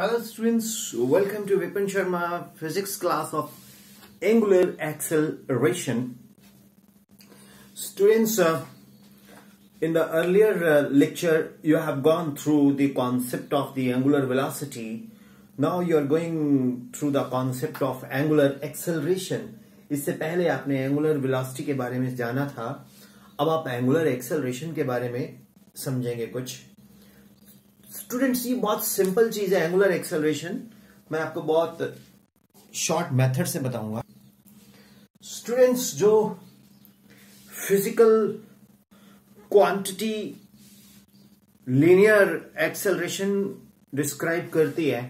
Hello students, welcome to Vipin Sharma physics class of angular acceleration. Students, in the earlier lecture you have gone through the concept of the angular velocity. Now you are going through the concept of angular acceleration. इससे पहले आपने angular velocity के बारे में जाना था, अब आप angular acceleration के बारे में समझेंगे कुछ. स्टूडेंट्स ये बहुत सिंपल चीज है एंगुलर एक्सेलरेशन. मैं आपको बहुत शॉर्ट मेथड से बताऊंगा. स्टूडेंट्स, जो physical quantity linear acceleration describe करती है,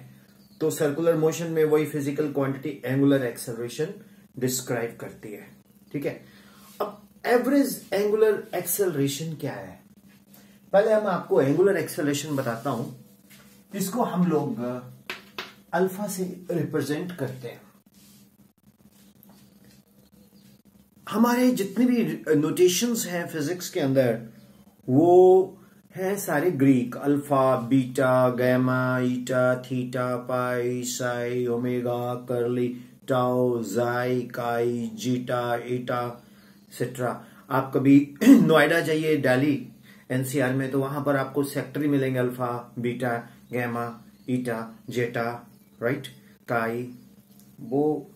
तो सर्कुलर मोशन में वही physical quantity angular acceleration describe करती है. ठीक है. अब एवरेज एंगुलर एक्सेलरेशन क्या है? पहले हम आपको एंगुलर एक्सेलरेशन बताता हूं. इसको हम लोग अल्फा से रिप्रेजेंट करते हैं. हमारे जितने भी नोटेशंस हैं फिजिक्स के अंदर वो हैं सारे ग्रीक. अल्फा, बीटा, गामा, ईटा, थीटा, पाई, साई, ओमेगा, कर्ली, टाउ, जाई, काई, जीटा, ईटा एक्सेट्रा. आप कभी नोएडा जाइए, दिल्ली एनसीआर में, तो वहां पर आपको सेक्टर ही मिलेंगे. अल्फा, बीटा, गामा, ईटा, जेटा, राइट, काई. वो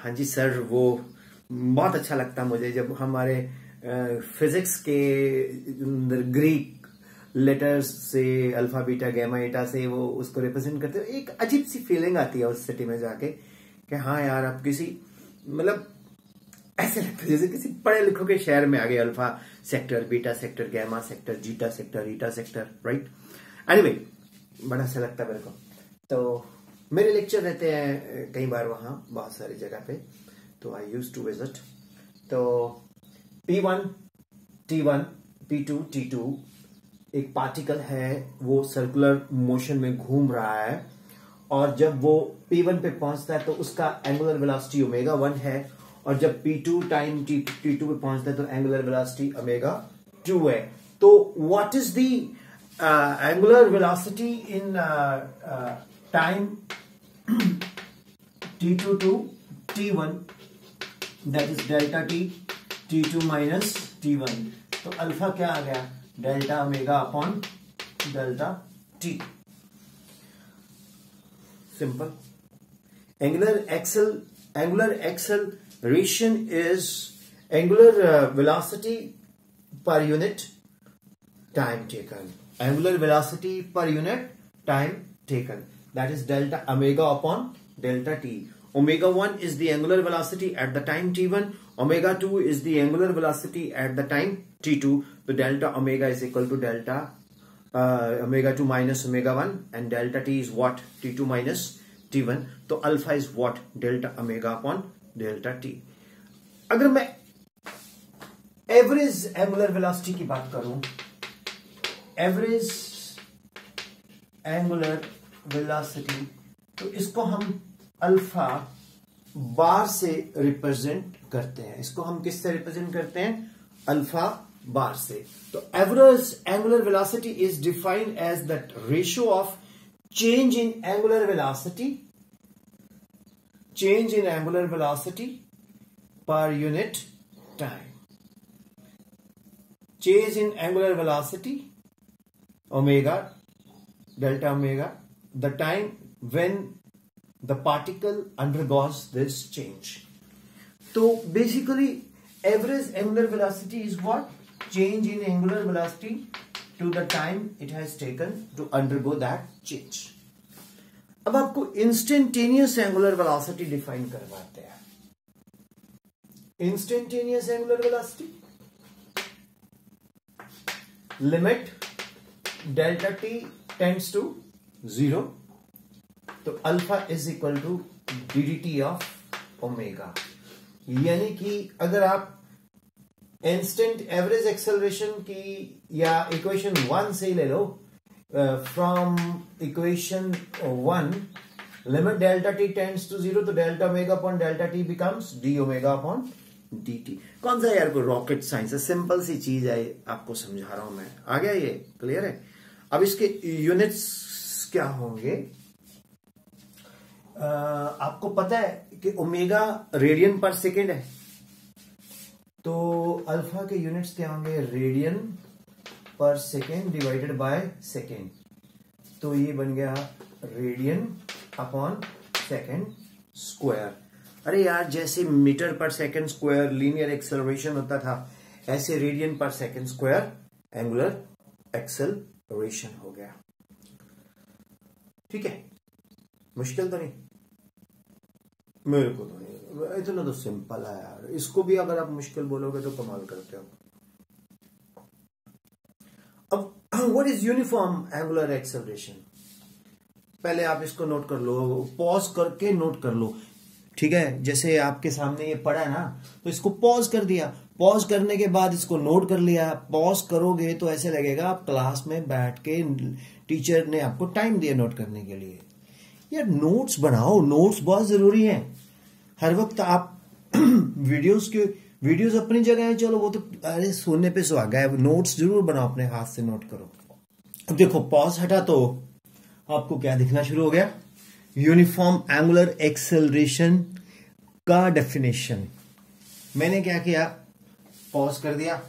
हाँ जी सर, वो बहुत अच्छा लगता है मुझे जब हमारे फिजिक्स के अंदर ग्रीक लेटर्स से अल्फा, बीटा, गामा, ईटा से वो उसको रिप्रेजेंट करते हो. एक अजीब सी फीलिंग आती है उस सिटी में जाके कि हाँ यार, आप किसी मतलब ऐसे लगता है जैसे किसी पढ़े लिखों के शहर में आ गए. Alpha sector, beta sector, gamma sector, zeta sector, eta sector, right. Anyway, बड़ा अच्छा लगता है मेरे को. तो मेरे लेक्चर रहते हैं कई बार वहां बहुत सारी जगह पे, तो आई यूज टू विजिट. तो P1, T1, P2, T2 एक पार्टिकल है, वो सर्कुलर मोशन में घूम रहा है, और जब वो P1 पे पहुंचता है तो उसका एंगुलर वेलोसिटी ओमेगा 1 है, और जब P2 टाइम T2 पे पहुंचता है तो एंगुलर वेलोसिटी ओमेगा 2 है. तो what is the angular velocity in time T2 to T1, that is delta T, T2 minus T1. तो अल्फा क्या आ गया? Delta omega upon delta T. Simple. Angular acceleration is angular velocity per unit time taken. Angular velocity per unit time taken. That is delta omega upon delta t. Omega 1 is the angular velocity at the time t1. Omega 2 is the angular velocity at the time t2. So delta omega is equal to delta omega 2 minus omega 1, and delta t is what? T2 minus T1. तो alpha is what? Delta omega upon delta T. अगर मैं average angular velocity की बात करूं, average angular velocity, तो इसको हम alpha bar से रिप्रेजेंट करते हैं. इसको हम किससे रिप्रेजेंट करते हैं? अल्फा बार से. तो average angular velocity is defined as that ratio of change in angular velocity per unit time. Change in angular velocity omega, delta omega, the time when the particle undergoes this change. So basically average angular velocity is what? Change in angular velocity to the time it has taken to undergo that change. अब आपको instantaneous angular velocity define करवाते हैं. Instantaneous angular velocity, limit delta T tends to 0, तो alpha is equal to ddT of omega. यानी कि अगर आप instant average acceleration की या इक्वेशन 1 से ले लो, from equation 1, limit delta T tends to 0, तो delta omega upon delta T becomes D omega upon D T. कौन सा यार को रॉकेट साइंस है, सिंपल सी चीज है, आपको समझा रहा हूं मैं. आ गया? ये क्लियर है? अब इसके यूनिट्स क्या होंगे? आपको पता है कि ओमेगा रेडियन पर सेकेंड है, तो अल्फा के यूनिट्स क्या होंगे? रेडियन पर सेकेंड डिवाइडेड बाय सेकेंड, तो ये बन गया रेडियन अपॉन सेकेंड स्क्वायर। अरे यार, जैसे मीटर पर सेकेंड स्क्वायर लीनियर एक्सेलरेशन होता था, ऐसे रेडियन पर सेकेंड स्क्वायर एंगुलर एक्सेलरेशन हो गया। ठीक है, मुश्किल तो नहीं? मेरे को तो नहीं, इतना तो सिंपल है यार। इसको भी अगर आप मुश्किल बोलोगे तो कमाल करते हो। अब what is uniform angular acceleration? पहले आप इसको नोट कर लो, पॉज करके नोट कर लो। ठीक है, जैसे आपके सामने ये पड़ा है ना, तो इसको पॉज कर दिया, पॉज करने के बाद इसको नोट कर लिया। पॉज करोगे तो ऐसे लगेगा आप क्लास में बैठ के टीचर ने आपको टाइम दिया नोट करने के लिए। यार नोट्स बनाओ, नोट्स बहुत जरूरी है। हर वक्त आप वीडियोस अपनी जगह है, चलो वो तो अरे सोने पे सुहागा है, नोट्स जरूर बनाओ, अपने हाथ से नोट करो। अब देखो पॉज हटा तो आपको क्या दिखना शुरू हो गया? यूनिफॉर्म एंगुलर एक्सेलरेशन का डेफिनेशन। मैंने क्या किया? पॉज कर दिया,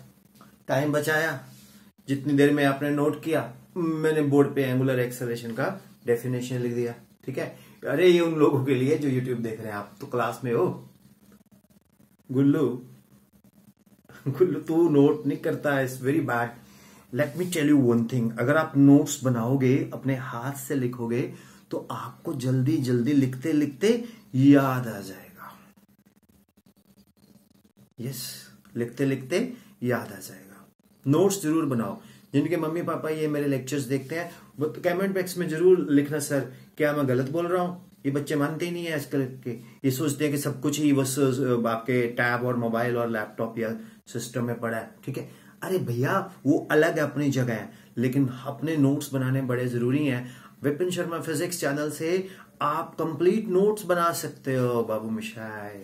टाइम बचाया, जितनी देर में आपने नोट किया मैंने बोर्ड पे एंगुलर एक्सेलरेशन का डेफिनेशन लिख दिया। ठीक है, अरे ये उन लोगों के लिए जो यूट्यूब देख रहे हैं, आप तो क्लास में हो। गुल्लू तू नोट नहीं करता, it's very bad. Let me tell you one thing, अगर आप नोट्स बनाओगे, अपने हाथ से लिखोगे, तो आपको जल्दी जल्दी लिखते लिखते याद आ जाएगा। यस, लिखते लिखते याद आ जाएगा। नोट्स जरूर बनाओ। जिनके मम्मी पापा ये मेरे लेक्चर्स देखते हैं वो तो कमेंट बॉक्स में जरूर लिखना, सर क्या मैं गलत बोल रहा हूं? ये बच्चे मानते ही नहीं है आजकल के, ये सोचते हैं कि सब कुछ ही बस आपके टैब और मोबाइल और लैपटॉप या सिस्टम में पड़ा है। ठीक है, अरे भैया वो अलग है, अपनी जगह है, लेकिन अपने नोट्स बनाने बड़े जरूरी हैं। विपिन शर्मा फिजिक्स चैनल से आप कंप्लीट नोट्स बना सकते हो बाबू मिशाई।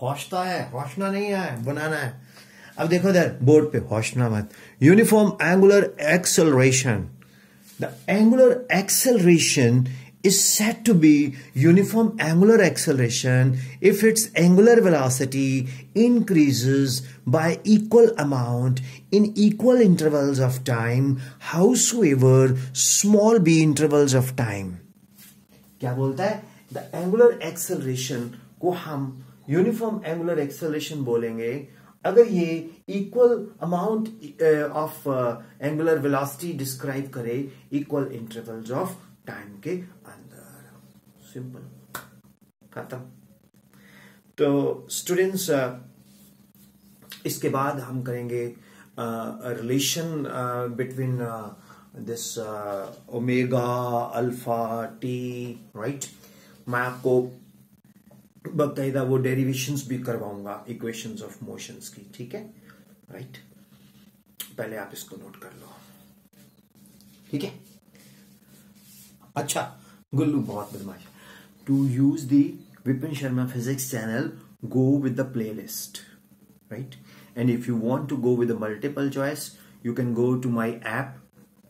हौसला है, हौसला नहीं है, बनाना है। अब देखो इधर बोर्ड पे, हौसला मत। Uniform angular acceleration, the angular acceleration is said to be uniform angular acceleration if its angular velocity increases by equal amount in equal intervals of time, howsoever small be intervals of time. क्या बोलता है? The angular acceleration को हम uniform angular acceleration बोलेंगे अगर ये equal amount of angular velocity describe करे equal intervals of time के अंदर। सिंपल, खत्म। तो स्टूडेंट्स, इसके बाद हम करेंगे relation between this omega alpha T, right. मैं आपको बकायदा वो डेरिवेशंस भी करवाऊंगा इक्वेशंस ऑफ मोशंस की। ठीक है, राइट। पहले आप इसको नोट कर लो, ठीक है। अच्छा, गुल्लू बहुत बदमाश। To use the Vipin Sharma physics channel, go with the playlist, right? And if you want to go with a multiple choice, you can go to my app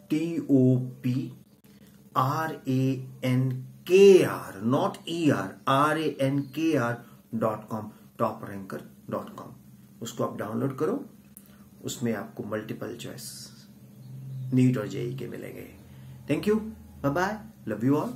TOPRANKR, not ER, RANKR.com, topranker.com। उसको आप download करो, उसमें आपको multiple choice NEET और JEE के मिलेंगे। Thank you, bye bye, love you all.